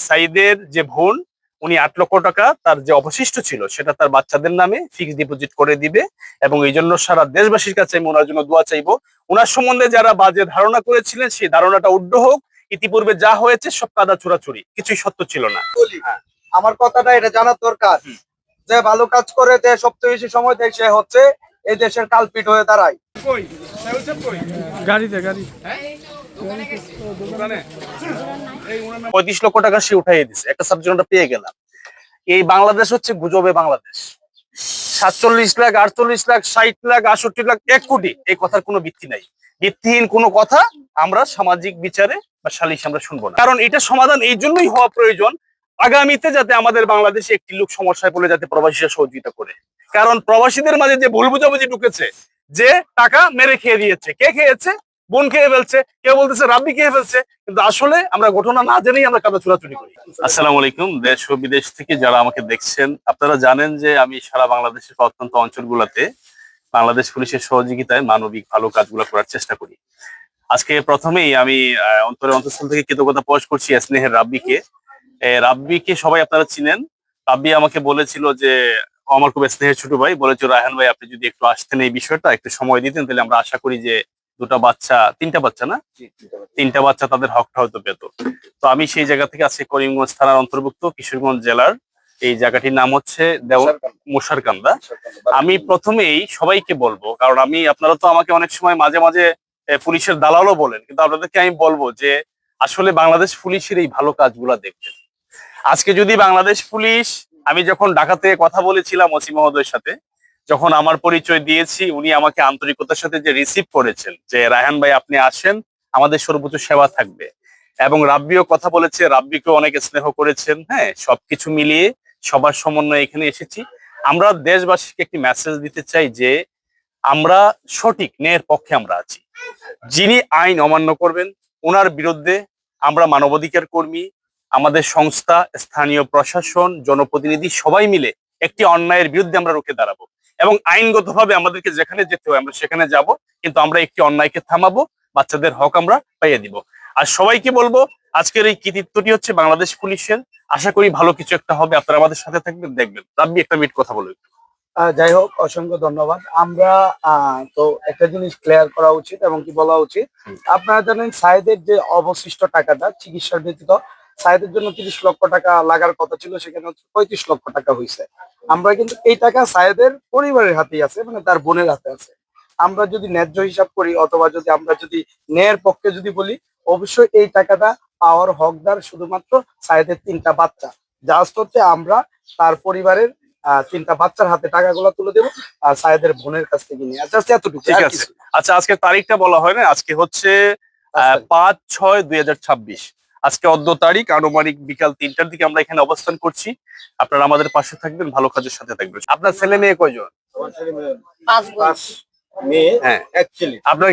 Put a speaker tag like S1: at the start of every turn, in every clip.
S1: সাইদের যে বোন, উনি 8 লক্ষ টাকা তার যে অবশিষ্ট ছিল সেটা তার বাচ্চাদের নামে ফিক্সড ডিপোজিট করে দিবে। এবং এই জন্য সারা দেশবাসীর কাছে আমি ওনার জন্য দোয়া চাইবো। ওনার সম্বন্ধে যারা বাজে ধারণা করেছিলেন সেই ধারণাটা উড্ড হোক। ইতিপূর্বে যা হয়েছে সব কাদা ছোড়াছুড়ি, কিছুই সত্য ছিল না।
S2: আমার কথাটা এটা জানার দরকার, যে ভালো কাজ করে যে সবচেয়ে বেশি সময় দেয় সে হচ্ছে এই দেশের কালপিট হয়ে দাঁড়ায়।
S3: গাড়িতে গাড়ি
S1: 35 লক্ষ টাকা সে উঠাইয়ে দিছে, একটা সাবজেক্ট পেয়ে গেলাম। এই বাংলাদেশ হচ্ছে গুজবে বাংলাদেশ। 47 লাখ, 48 লাখ, 60 লাখ, 68 লাখ, 1 কোটি, এই কথার কোনো ভিত্তি নাই। ভিত্তিহীন কোনো কথা আমরা সামাজিক বিচারে বা সালিশ আমরা শুনবো না। কারণ এটা সমাধান এই জন্যই হওয়া প্রয়োজন, আগামীতে যাতে আমাদের বাংলাদেশে একটি লোক সমস্যায় পড়লে যাতে প্রবাসীরা সহযোগিতা করে। কারণ প্রবাসীদের মাঝে যে ভুল বুঝাবুঝি ঢুকেছে, যে টাকা মেরে খেয়ে দিয়েছে, কে খেয়েছে? বোন খেয়ে ফেলছে, কেউ বলতেছে রাব্বি খেয়ে ফেলছে, কিন্তু আসলে আমরা ঘটনা না জেনেই আমরা কাদা চুরাচুরি করি। আসসালামু আলাইকুম। দেশ ও বিদেশ থেকে যারা আমাকে দেখছেন, আপনারা জানেন যে আমি সারা বাংলাদেশের প্রত্যন্ত অঞ্চলগুলোতে বাংলাদেশ পুলিশের সহযোগিতায় মানবিক ভালো কাজগুলো করার চেষ্টা করি। আজকে প্রথমেই আমি অন্তঃস্থল থেকে কৃতজ্ঞতা প্রকাশ করছি স্নেহের রাব্বিকে। রাব্বিকে সবাই আপনারা চিনেন। রাব্বি আমাকে বলেছিল যে, আমার খুব স্নেহের ছোট ভাই বলেছিল, রায়হান ভাই আপনি যদি একটু আসতেন, এই বিষয়টা একটু সময় দিতেন, তাহলে আমরা আশা করি যে তিনটা বাচ্চা না, তিনটা বাচ্চা তাদের হকটা হয়তো পেত। তো আমি সেই জায়গা থেকে আজকে করিমগঞ্জ থানার অন্তর্ভুক্ত কিশোরগঞ্জ জেলার এই জায়গাটির নাম হচ্ছে মুশারকান্দা। আমি প্রথমেই সবাইকে বলবো, কারণ আপনারা তো আমাকে অনেক সময় মাঝে মাঝে পুলিশের দালালও বলেন, কিন্তু আপনাদেরকে আমি বলবো যে আসলে বাংলাদেশ পুলিশের এই ভালো কাজগুলা দেখবেন। আজকে যদি বাংলাদেশ পুলিশ, আমি যখন ঢাকাতে কথা বলেছিলাম ওসি মহোদয়ের সাথে, যখন আমার পরিচয় দিয়েছি, উনি আমাকে আন্তরিকতার সাথে যে রিসিভ করেছেন যে রায়হান ভাই আপনি আসেন, আমাদের সর্বোচ্চ সেবা থাকবে। এবং রাব্বিও কথা বলেছে, রাব্বিকেও অনেক স্নেহ করেছেন। হ্যাঁ, সবকিছু মিলিয়ে সবার সমন্বয়ে এখানে এসেছি। আমরা দেশবাসীকে একটি মেসেজ দিতে চাই যে আমরা সঠিক ন্যায়ের পক্ষে আমরা আছি। যিনি আইন অমান্য করবেন ওনার বিরুদ্ধে আমরা মানবাধিকার কর্মী, আমাদের সংস্থা, স্থানীয় প্রশাসন, জনপ্রতিনিধি সবাই মিলে একটি অন্যায়ের বিরুদ্ধে আমরা রুখে দাঁড়াবো। এবং আইনগতভাবে আমাদেরকে যেখানে যেতে হয় আমরা সেখানে যাব, কিন্তু আমরা একটি অন্যায়কে থামাবো, বাচ্চাদের হক আমরা পাইয়ে দিব। আর সবাইকে বলবো, আজকের এই কৃতিত্বটি হচ্ছে বাংলাদেশ পুলিশের। আশা করি ভালো কিছু একটা হবে, আপনারা আমাদের সাথে থাকবেন, দেখবেন। রাব্বি একটা মিনিট কথা বলো।
S2: যাই হোক, অসংখ্য ধন্যবাদ। আমরা তো একটা জিনিস ক্লিয়ার করা উচিত এবং কি বলা উচিত, আপনারা জানেন সাইদের যে অবশিষ্ট টাকাটা চিকিৎসার ব্যতীত সাইদের জন্য 30 লক্ষ টাকা লাগার কথা ছিল, সেখানে 35 লক্ষ টাকা হয়েছে। আমরা কিন্তু এই টাকা সাইদের পরিবারের হাতেই আছে, মানে তার বোনের হাতে আছে। আমরা যদি ন্যায্য হিসাব করি অথবা আমরা যদি ন্যায়ের পক্ষে যদি বলি, অবশ্যই এই টাকাটা পাওয়ার হকদার শুধুমাত্র সাইদের 3টা বাচ্চা। জাস্ট হচ্ছে আমরা তার পরিবারের 3টা বাচ্চার হাতে টাকাগুলো তুলে দেবো আর সাইদের বোনের কাছ থেকে নিয়ে। জাস্ট এতটুকু।
S1: ঠিক আছে। আচ্ছা, আজকে তারিখটা বলা হয় না, আজকে হচ্ছে 5/6/2026। আজকে অদ্য তারিখ, আনুমানিক বিকাল 3টার দিকে আমরা এখানে অবস্থান করছি। আপনারা আমাদের পাশে থাকবেন, ভালো কাজের সাথে থাকবেন। আপনার ছেলে মেয়ে কয়জন?
S2: 5 মেয়ে,
S1: হ্যাঁ।
S2: এক ছেলে।
S1: আপনার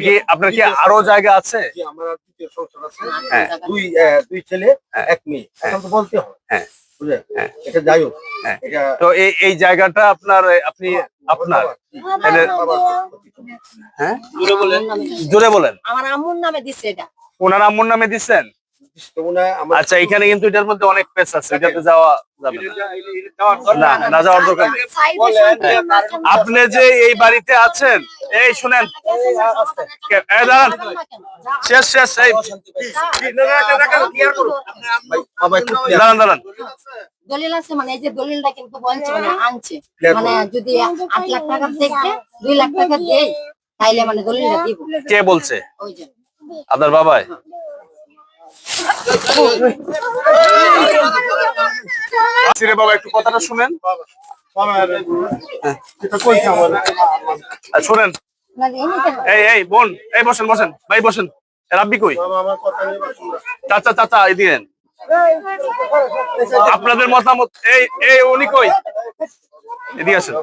S1: কি আরো জায়গা আছে?
S2: আমার দ্বিতীয় সংসার আছে।
S1: হ্যাঁ।
S2: দুই ছেলে, এক মেয়ে। এখন তো বলতে হয়।
S1: হ্যাঁ,
S2: বুঝলেন? এটা যাই হোক।
S1: তো এই জায়গাটা আপনার হ্যাঁ, জোরে বলেন।
S4: আমার আম্মুর নামে দিছে এটা।
S1: ওনার আম্মুর নামে দিচ্ছেন? আচ্ছা, এখানে কিন্তু এটার মধ্যে অনেক পেস আছে, এটাতে যাওয়া যাবে না, না যাওয়ার দরকার নেই। আপনি যে এই বাড়িতে আছেন, এই শুনেন, দাঁড়ান, শেষ দাঁড়ান।
S4: দলিল আছে, মানে এই যে দলিলটা কিন্তু বলছে, মানে আনছে, মানে যদি 8 লাখ টাকা থেকে 2 লাখ টাকা দেই তাইলে মানে দলিলটা দিব।
S1: কে বলছে?
S4: ওই যে
S1: আপনার বাবাই? বাবা, একটু কথাটা শুনেন। শুনেন, এই বোন, এই বসেন ভাই, বসেন। রাব্বি কই? চাচা এই দিন আপনাদের মতামত। এই উনি কই? এদিকে আসেন।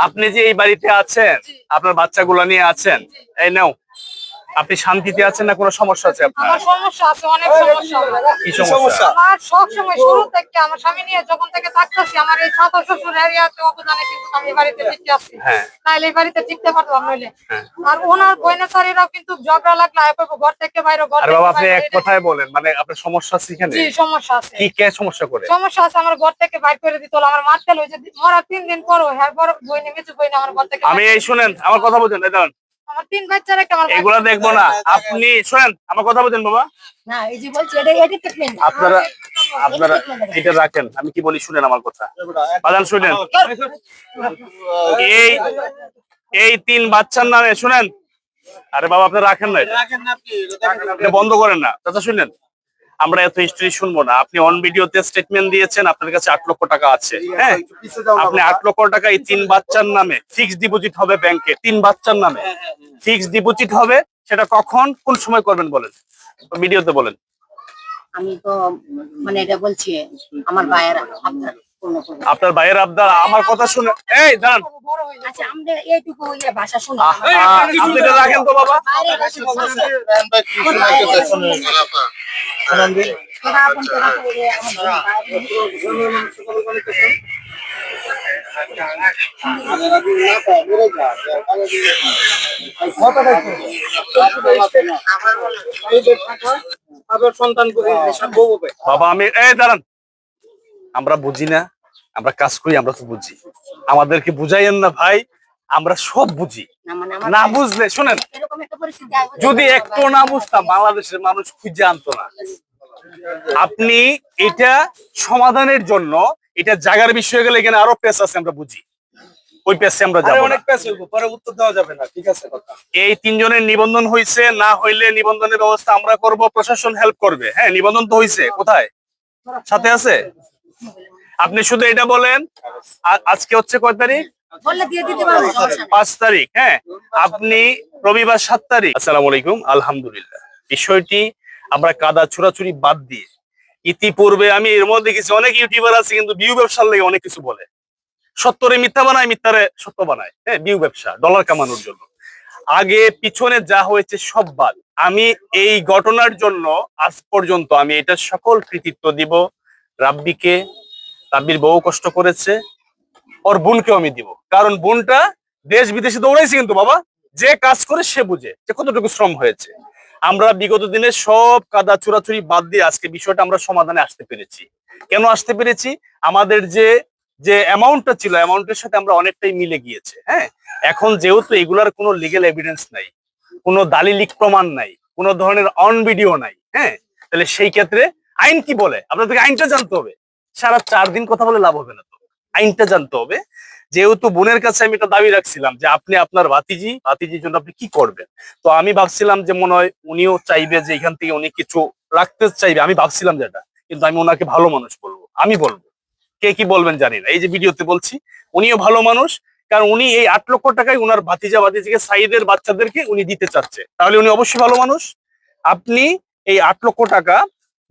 S1: আপনি যে এই বাড়িতে আছেন, আপনার বাচ্চাগুলো নিয়ে আছেন, এই নাও আপনি শান্তিতে আছেন না কোনো সমস্যা আছে আপনার?
S3: আমার সমস্যা আছে, অনেক সমস্যা আমার।
S1: কি সমস্যা?
S3: আমার সব সময় শুরু থেকে আমার স্বামী নিয়ে যখন থেকে থাকতেছি, আমার এই শাশুড় শ্বশুর এরিয়াতে অবদানে কিন্তু আমি এই বাড়িতে টিকে আছি।
S1: হ্যাঁ।
S3: তাইলে এই বাড়িতে টিকতে পারতাম নইলে।
S1: হ্যাঁ।
S3: আর ওনার বইনাচারীরাও কিন্তু ঝগড়া লাগলে আয় করবো ঘর থেকে বাইরে, ঘর
S1: আরে
S3: থেকে
S1: বাবা আপনি
S3: বাইরে।
S1: এক কথায় বলেন, মানে আপনার সমস্যা আছে এখানে?
S3: জি সমস্যা আছে।
S1: কি কে সমস্যা করে?
S3: সমস্যা আছে, আমার ঘর থেকে বাইর করে দিত, আমার মারতে লইছে, মরা 3 দিন পর হ্যাঁ বড় বইনে মেচু বইনে আমার ঘর থেকে।
S1: আমি এই শুনেন আমার কথা বলছেন, এই দাঁড়ান,
S3: আমার 3 বাচ্চা রেখে আমার
S1: এগুলা দেখবো না। আপনি শুনেন আমার কথা বলছেন বাবা,
S4: না এই যে বলছি এটা ট্রিটমেন্ট
S1: আপনারা আপনারা এটা রাখেন, আমি কি বলি শুনেন আমার কথা, বাজান শুনেন। এই এই 3 বাচ্চার নামে শুনেন, আরে বাবা আপনারা রাখেন না, এটা বন্ধ করেন না চাচা। শুনেন, আমরা এত হিস্ট্রি শুনবো না। আপনি অন ভিডিওতে স্টেটমেন্ট দিয়েছেন আপনার কাছে 8 লক্ষ টাকা আছে। হ্যাঁ, আপনি 8 লক্ষ টাকা এই 3 বাচ্চার নামে ফিক্সড ডিপোজিট হবে ব্যাংকে, 3 বাচ্চার নামে ফিক্সড ডিপোজিট হবে। সেটা কখন কোন সময় করবেন বলেন, ভিডিওতে বলেন।
S4: আমি তো মানে এটা বলছি আমার ভাইয়েরা আপনার
S1: আপনার ভাইয়ের আবদার, আমার কথা শুনে এই দাঁড়ান।
S4: আচ্ছা আমরা এইটুকু ভাষা শুনি
S1: আপনি এটা রাখেন তো বাবা। বাবা আমি এই দাঁড়ান, আমরা বুঝি না, আমরা কাজ করি, আমরা তো বুঝি। আমাদেরকে বুঝাইয়েন না ভাই, আমরা সব বুঝি। না বুঝলে শুনেন, যদি একটু না বুঝতাম বাংলাদেশের মানুষ খুঁজে আনতো না। আপনি এটা সমাধানের জন্য, এটা জায়গার বিষয় গেলে এখানে আরো পেস আছে, আমরা বুঝি, ওই পেসে আমরা যাবো না।
S2: অনেক পেস হইব, পরে উত্তর দেওয়া যাবে না, ঠিক আছে কথা।
S1: এই 3 জনের নিবন্ধন হয়েছে, না হইলে নিবন্ধনের ব্যবস্থা আমরা করব, প্রশাসন হেল্প করবে। হ্যাঁ, নিবন্ধন তো হয়েছে, কোথায় সাথে আছে? আপনি শুধু এটা বলেন আজকে হচ্ছে কয় তারিখ?
S4: বললে দিয়ে দিতে পারবো, সমস্যা নেই।
S1: 5 তারিখ। হ্যাঁ, আপনি রবিবার 7 তারিখ। আসসালামু আলাইকুম, আলহামদুলিল্লাহ। বিষয়টি আমরা কাদা ছুড়াছুড়ি বাদ দিয়ে, ইতিপূর্বে আমি এর মধ্যে দেখেছি অনেক ইউটিউবার আছে কিন্তু ভিউ ব্যবসার লেগে অনেক কিছু বলে, সত্যরে মিথ্যা বানায়, মিথ্যারে সত্য বানায়। হ্যাঁ, ভিউ ব্যবসা, ডলার কামানোর জন্য। আগে পিছনে যা হয়েছে সব বাদ। আমি এই ঘটনার জন্য আজ পর্যন্ত আমি এটা সকল কৃতিত্ব দিব রাব্বিকে। রাব্বির বউ কষ্ট করেছে, ওর বোনকেও আমি দিব, কারণ বোনটা দেশ বিদেশে দৌড়াইছে কিন্তু বাবা, যে কাজ করে সে বুঝে যে কতটুকু শ্রম হয়েছে। আমরা বিগত দিনে সব কাদা চুরাচুরি বাদ দিয়ে আজকে বিষয়টা আমরা সমাধানে আসতে পেরেছি। কেন আসতে পেরেছি? আমাদের যে যে অ্যামাউন্টটা ছিল, অ্যামাউন্টের সাথে আমরা অনেকটাই মিলে গিয়েছে। হ্যাঁ, এখন যেহেতু এগুলার কোনো লিগ্যাল এভিডেন্স নাই, কোনো দালিলিক প্রমাণ নাই, কোনো ধরনের অন ভিডিও নাই, হ্যাঁ, তাহলে সেই ক্ষেত্রে আইন কি বলে আপনাদেরকে আইনটা জানতে হবে। সারা 4 দিন কথা বলে লাভ হবে না, তো আইনটা জানতে হবে। যেহেতু বোনের কাছে আমি একটা দাবি রাখছিলাম যে আপনি আপনার ভাতিজির জন্য আপনি কি করবেন, তো আমি ভাবছিলাম যে মনে হয় উনিও চাইবে যে এখান থেকে উনি কিছু রাখতে চাইবে, আমি ভাবছিলাম যেটা, কিন্তু আমি ওনাকে ভালো মানুষ বলবো, আমি বলবো, কে কি বলবেন জানি না। এই যে ভিডিওতে বলছি উনিও ভালো মানুষ, কারণ উনি এই 8 লক্ষ টাকায় উনার ভাতিজিকে সাইদের বাচ্চাদেরকে উনি দিতে চাচ্ছে, তাহলে উনি অবশ্যই ভালো মানুষ। আপনি এই 8 লক্ষ টাকা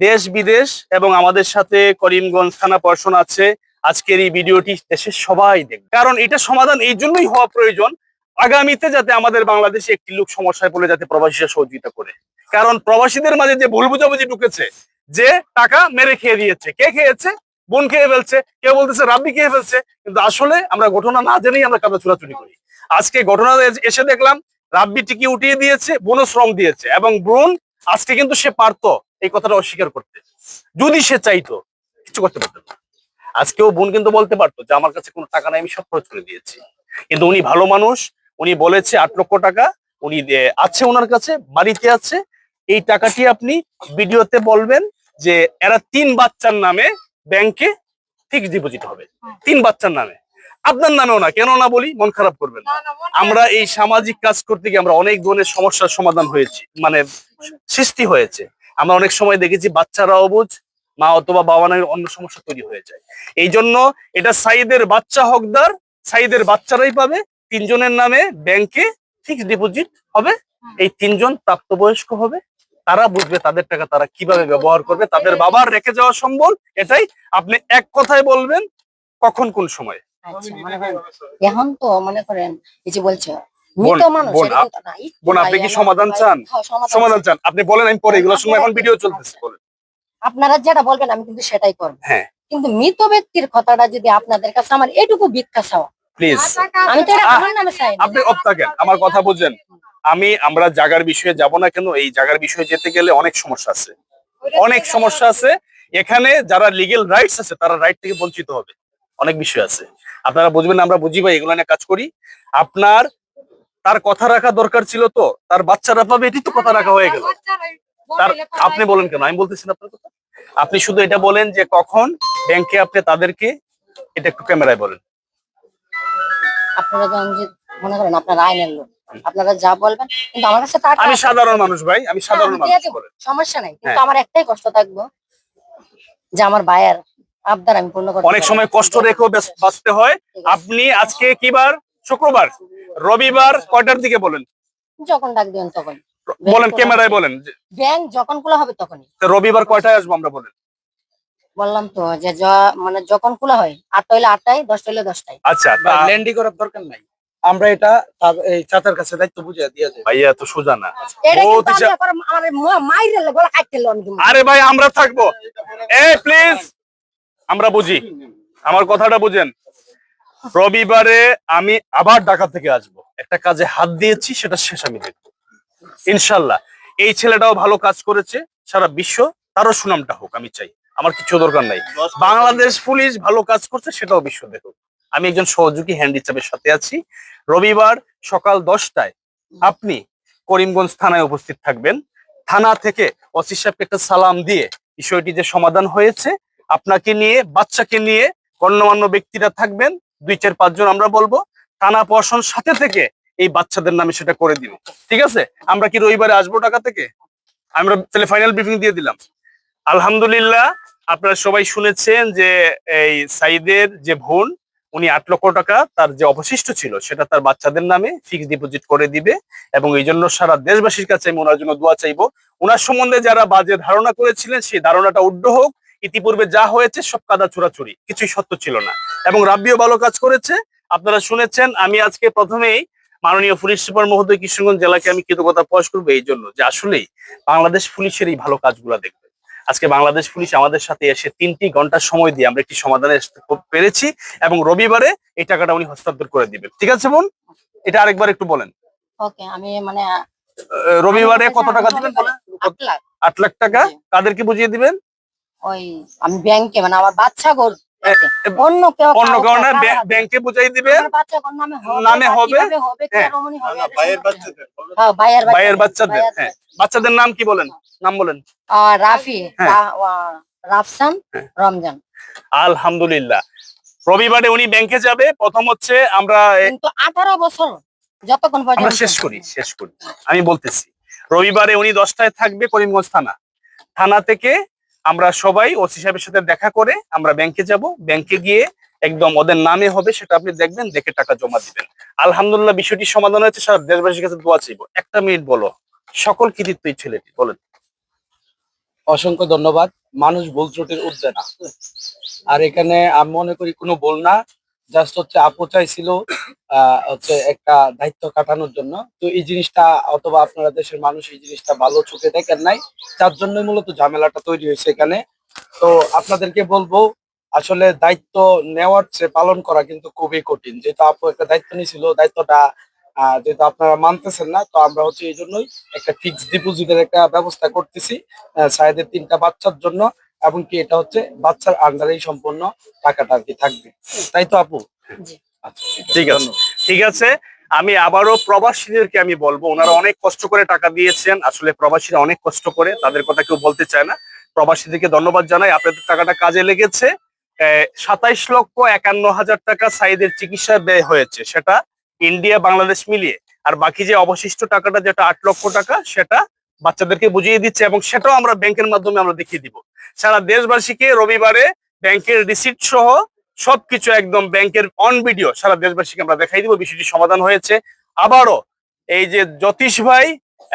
S1: দেশ বিদেশ এবং আমাদের সাথে করিমগঞ্জ থানা প্রশাসন আছে, আজকের এই ভিডিওটি দেশের সবাই দেখবে, কারণ এটা সমাধান এই জন্যই হওয়া প্রয়োজন আগামীতে, যাতে আমাদের বাংলাদেশে একটি লোক সমস্যায় পড়লে যাতে প্রবাসীরা সহযোগিতা করে। কারণ প্রবাসীদের মাঝে যে ভুল বুঝাবুঝি ঢুকেছে, যে টাকা মেরে খেয়ে দিয়েছে, কে খেয়েছে? বোন খেয়ে ফেলছে, কেউ বলতেছে রাব্বি খেয়ে ফেলছে, কিন্তু আসলে আমরা ঘটনা না জেনেই আমরা কাদা চুরাচুরি করি। আজকে ঘটনা এসে দেখলাম রাব্বি টিকি উঠিয়ে দিয়েছে, বোনও শ্রম দিয়েছে, এবং বোন আজকে কিন্তু সে পারতো এই কথাটা অস্বীকার করতে, যদি সে চাইতো কিছু করতে পারতো না। আজকেও বোন কিন্তু বলতে পারতো যে আমার কাছে কোনো টাকা নাই, আমি সব খরচ করে দিয়েছি, কিন্তু উনি ভালো মানুষ, উনি বলেছে 8 লক্ষ টাকা উনি আছে ওনার কাছে, বাড়িতে আছে। এই টাকাটি আপনি ভিডিওতে বলবেন যে এরা 3 বাচ্চার নামে ব্যাংকে ফিক্সড ডিপোজিট হবে, 3 বাচ্চার নামে, আপনার নামেও না। কেন না বলি, মন খারাপ করবেন না। আমরা এই সামাজিক কাজ করতে গিয়ে আমরা অনেক ধরনের সমস্যার সমাধান হয়েছি, মানে সৃষ্টি হয়েছে। আমরা অনেক সময় দেখেছি বাচ্চারাও বুঝ, মা অথবা বাবা নামের অন্য সমস্যা তৈরি হয়ে যায়। এই জন্য এটা সাইদের বাচ্চা হকদার, সাইদের বাচ্চারাই পাবে। 3 জনের নামে ব্যাংকে ফিক্সড ডিপোজিট হবে, এই 3 জন প্রাপ্তবয়স্ক হবে, তারা বুঝবে তাদের টাকা তারা কিভাবে ব্যবহার করবে, তাদের বাবার রেখে যাওয়া সম্বল। এটাই আপনি এক কথায় বলবেন কখন কোন সময়।
S4: আচ্ছা মনে করেন এখন তো মনে করেন এই যে বলছো মৃত মানুষ
S1: বোন,
S4: এরকম তো না। একটু
S1: বোন, আপনি
S4: ভাই
S1: কি
S4: আমার
S1: সমাধান
S4: ভাই-
S1: চান?
S4: হ্যাঁ,
S1: সমাধান চান আপনি বলেন, আমি পরে এগুলোর সময় এখন
S4: আপনারা-
S1: ভিডিও চলতেছে, বলেন।
S4: আপনারা যেটা বলবেন আমি কিন্তু সেটাই করবো।
S1: হ্যাঁ
S4: কিন্তু মৃত ব্যক্তির কথাটা যদি আপনাদের কাছে আমার এটুকু ভিক্ষা চাওয়া,
S1: প্লিজ,
S4: আমি তো এটা আমার নামে চাই না।
S1: আপনি অফ থাকেন, আমার কথা বুঝেন। আমরা জায়গার বিষয়ে যাব না কেন, এই জায়গার বিষয়ে যেতে গেলে অনেক সমস্যা আছে, অনেক সমস্যা আছে। এখানে যারা লিগেল রাইটস আছে তারা রাইট থেকে বঞ্চিত হবে, অনেক বিষয় আছে। আপনারা বুঝবেন না, আমরা বুঝি ভাই, এগুলো নিয়ে কাজ করি। আপনার তার কথা রাখা দরকার ছিল, তো তার বাচ্চারা পাবে, এটি তো কথা রাখা হয়ে গেল। তার আপনি বলেন কেন, আমি বলতেছি না আপনার কথা। আপনি শুধু এটা বলেন যে কখন ব্যাংকে আপনি তাদেরকে, এটা একটু ক্যামেরায় বলেন।
S4: আপনারা যখন যে মনে করেন আপনারা আইনের লোক, আপনারা যা বলবেন, কিন্তু আমার কাছে টাকা
S1: আমি
S4: আছে।
S1: সাধারণ মানুষ ভাই, আমি
S4: হ্যাঁ,
S1: সাধারণ
S4: আমি দিয়ে
S1: মানুষ,
S4: দেব,
S1: বলেন।
S4: সমস্যা নাই, কিন্তু
S1: হ্যাঁ।
S4: আমার একটাই কষ্ট থাকবো যে আমার ভাইয়ের আবদার আমি পূর্ণ করতে
S1: অনেক
S4: পারি।
S1: সময় কষ্ট রেখেও বাঁচতে হয়।
S4: ঠিক আছে।
S1: আপনি আজকে কি বার? শুক্রবার, রবিবার কয়টার দিকে বলেন?
S4: যখন ডাক দিবেন তখন
S1: বলেন, ক্যামেরায় বলেন।
S4: ব্যাংক যখন খোলা হবে তখনই।
S1: তো রবিবার কয়টায় আসবো আমরা, বলেন।
S4: বললাম তো যে মানে যখন খোলা হয়, 8টা হইলে 8টায়, 10টা হইলে 10টায়।
S1: আচ্ছা,
S2: ল্যান্ডি করার দরকার নাই, আমরা এটা এই চাচার কাছে দায়িত্ব বুঝিয়ে দিয়ে যাই।
S1: ভাইয়া তো সোজা না।
S4: এটা
S1: বহুত
S4: কিন্তু আমি আবার আমার মাইরে গলা কাটতে আমি দিব।
S1: আরে ভাই, আমরা থাকবো, প্লিজ, আমরা বুঝি, আমার কথাটা বুঝেন। রবিবারে আমি আবার ঢাকা থেকে আসবো, একটা কাজে হাত দিয়েছি, সেটা শেষ আমি দেখবো ইনশাল্লাহ। এই ছেলেটাও ভালো কাজ করেছে, সারা বিশ্ব তারও সুনামটা হোক, আমি চাই। আমার কিছু দরকার নাই, বাংলাদেশ পুলিশ ভালো কাজ করছে, সেটাও বিশ্ব দেখুক। আমি একজন সহযোগী হ্যান্ড হিসাবে সাথে আছি। রবিবার সকাল 10টায় আপনি করিমগঞ্জ থানায় উপস্থিত থাকবেন। থানা থেকে ওসি সাহেবকে একটা সালাম দিয়ে বিষয়টি যে সমাধান হয়েছে, আপনাকে নিয়ে, বাচ্চাকে নিয়ে গণ্যমান্য ব্যক্তিরা থাকবেন, 2, 4, 5 জন আমরা বলবো, থানা প্রশাসন সাথে থেকে এই বাচ্চাদের নামে সেটা করে দিবে। ঠিক আছে, আমরা কি রবিবারে আসবো ঢাকা থেকে? আমরা তাহলে ফাইনাল ব্রিফিং দিয়ে দিলাম। আলহামদুলিল্লাহ, আপনারা সবাই শুনেছেন যে এই সাইদের যে বোন, উনি 8 লক্ষ টাকা তার যে অবশিষ্ট ছিল সেটা তার বাচ্চাদের নামে ফিক্সড ডিপোজিট করে দিবে, এবং এই জন্য সারা দেশবাসীর কাছে আমি ওনার জন্য দোয়া চাইবো। ওনার সম্বন্ধে যারা বাজে ধারণা করেছিলেন, সেই ধারণাটা উড্ড হোক। ইতিপূর্বে যা হয়েছে সব কাদা চোরাচুরি, কিছুই সত্য ছিল না, এবং রাব্বিও ভালো কাজ করেছে। আপনারা শুনেছেন, আমি আজকে প্রথমেই মাননীয় পুলিশ সুপার মহোদয় কিশোরগঞ্জ জেলাকে আমি কৃতজ্ঞতা প্রকাশ করবো এই জন্য যে আসলেই বাংলাদেশ পুলিশের এই ভালো কাজগুলো দেখবে। আজকে বাংলাদেশ পুলিশ আমাদের সাথে এসে 3টি ঘন্টা সময় দিয়ে আমরা একটি সমাধানে আসতে পেরেছি, এবং রবিবারে এই টাকাটা উনি হস্তান্তর করে দিবেন। ঠিক আছে বোন, এটা আরেকবার একটু বলেন।
S4: ওকে, আমি মানে
S1: রবিবারে কত টাকা দিবেন বলেন?
S4: 8 লাখ।
S1: 8 লাখ টাকা কাদেরকে বুঝিয়ে দিবেন?
S4: ওই আমি ব্যাংকে, মানে আমার বাচ্চা গোর অন্য কেউ
S1: অন্য কারণে ব্যাংকে বুঝাই দিবেন,
S4: বাচ্চা কোন নামে
S1: নামে হবে।
S4: কিভাবে হবে,
S1: হ্যাঁ।
S4: কেমনই হবে,
S2: ভাইয়ের বাচ্চাদের
S4: হ্যাঁ,
S1: ভাইয়ের বাচ্চাদের। হ্যাঁ, বাচ্চাদের নাম কি বলেন, নাম বলেন।
S4: রাফি,
S1: হ্যাঁ।
S4: রাফসান,
S1: হ্যাঁ।
S4: রমজান।
S1: আলহামদুলিল্লাহ, রবিবারে উনি ব্যাংকে যাবে। প্রথম হচ্ছে আমরা
S4: কিন্তু 18 বছর যতক্ষণ
S1: আমরা
S4: পর্যন্ত
S1: শেষ করি, আমি বলতেছি। রবিবারে উনি 10টায় থাকবে করিমগঞ্জ থানা থেকে আমরা সবাই ওসি সাহেবের সাথে দেখা করে আমরা ব্যাংকে যাব। ব্যাংকে গিয়ে একদম ওদের নামে হবে, সেটা আপনি দেখবেন, দেখে টাকা জমা দিবেন। আলহামদুলিল্লাহ, বিষয়টি সমাধান হয়েছে। সারা দেশবাসীর কাছে দোয়া চাইবো। 1 মিনিট বলো, সকল কৃতিত্ব এই ছেলেটি, বলেন।
S2: অসংখ্য ধন্যবাদ। মানুষ ভুল ত্রুটির ঊর্ধ্বে না, আর এখানে আমি মনে করি কোনো ভুল না, জাস্ট হচ্ছে আপু চাইছিল হচ্ছে একটা দায়িত্ব কাটানোর জন্য। তো এই জিনিসটা, অথবা আপনারা দেশের মানুষ এই জিনিসটা ভালো চোখে দেখেন নাই, যার জন্য মূলত ঝামেলাটা তৈরি হয়েছে এখানে। তো আপনাদেরকে বলবো, আসলে দায়িত্ব নেওয়ার চেয়ে পালন করা কিন্তু খুবই কঠিন। যেহেতু আপু একটা দায়িত্ব নিয়েছিল, দায়িত্বটা যেহেতু আপনারা মানতেছেন না, তো আমরা হচ্ছে এই জন্যই একটা ফিক্সড ডিপোজিটের একটা ব্যবস্থা করতেছি সায়েদের 3টা বাচ্চার জন্য, এবং কি এটা হচ্ছে বাচ্চার আন্ডারেই সম্পূর্ণ টাকাটা আর কি থাকবে, তাই তো আপু?
S4: জি।
S2: আচ্ছা,
S1: ঠিক আছে, ঠিক আছে। আমি আবারও প্রবাসীদেরকে আমি বলবো, ওনারা অনেক কষ্ট করে টাকা দিয়েছেন। আসলে প্রবাসীরা অনেক কষ্ট করে, তাদের কথা কেউ বলতে চায় না। প্রবাসীদেরকে ধন্যবাদ জানাই, আপনাদের টাকাটা কাজে লেগেছে। 27,51,000 টাকা সাইদের চিকিৎসা ব্যয় হয়েছে, সেটা ইন্ডিয়া বাংলাদেশ মিলিয়ে। আর বাকি যে অবশিষ্ট টাকাটা, যেটা 8 লক্ষ টাকা, সেটা বাচ্চাদেরকে বুঝিয়ে দিচ্ছে, এবং সেটাও আমরা ব্যাংকের মাধ্যমে আমরা দেখিয়ে দিব সারা দেশবাসীকে। রবিবারে ব্যাংকের রিসিপ্ট সহ সবকিছু একদম ব্যাংকের অন ভিডিও সারা দেশবাসীকে আমরা দেখাই দিব। বিষয়টি সমাধান হয়েছে। আবারও এই যে জ্যোতিষ ভাই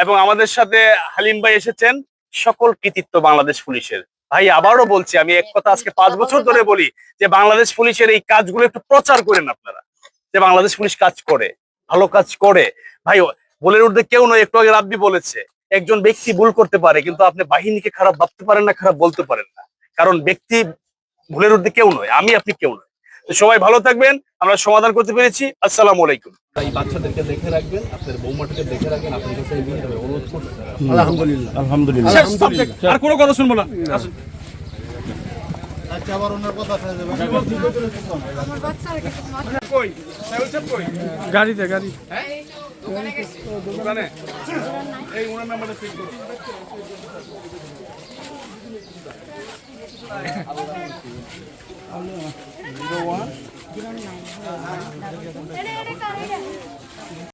S1: এবং আমাদের সাথে হালিম ভাই এসেছেন, সকল কৃতিত্ব বাংলাদেশ পুলিশের। ভাই আবারও বলছি, আমি এক কথা আজকে 5 বছর ধরে বলি যে বাংলাদেশ পুলিশের এই কাজগুলো একটু প্রচার করেন আপনারা, যে বাংলাদেশ পুলিশ কাজ করে। ভালো কাজ করে ভাই, ভুলের ঊর্ধ্বে কেউ নয়। একটু আগে রাব্বি বলেছে একজন ব্যক্তি ভুল করতে পারে, কিন্তু আপনি বাহিনীকে খারাপ ভাবতে পারেন না, খারাপ বলতে পারেন না, কারণ ব্যক্তি ভুলের ঊর্ধ্বে কেউ নয়, আমি আপনি কেউ নয়। তো সবাই ভালো থাকবেন, আমরা সমাধান করতে পেরেছি। আসসালামু আলাইকুম।
S5: এই বাচ্চাদেরকে দেখে রাখবেন, আপনার বৌমাটাকে দেখে রাখবেন, আপনার কাছে এই বিষয়ে অনুরোধ করছি।
S2: আলহামদুলিল্লাহ।
S1: আর কোনো কথা শুনবো না। আসুন।
S2: গাড়িতে গাড়ি
S1: দোকানে এই ওনার নাম্বারটা চেক করুন।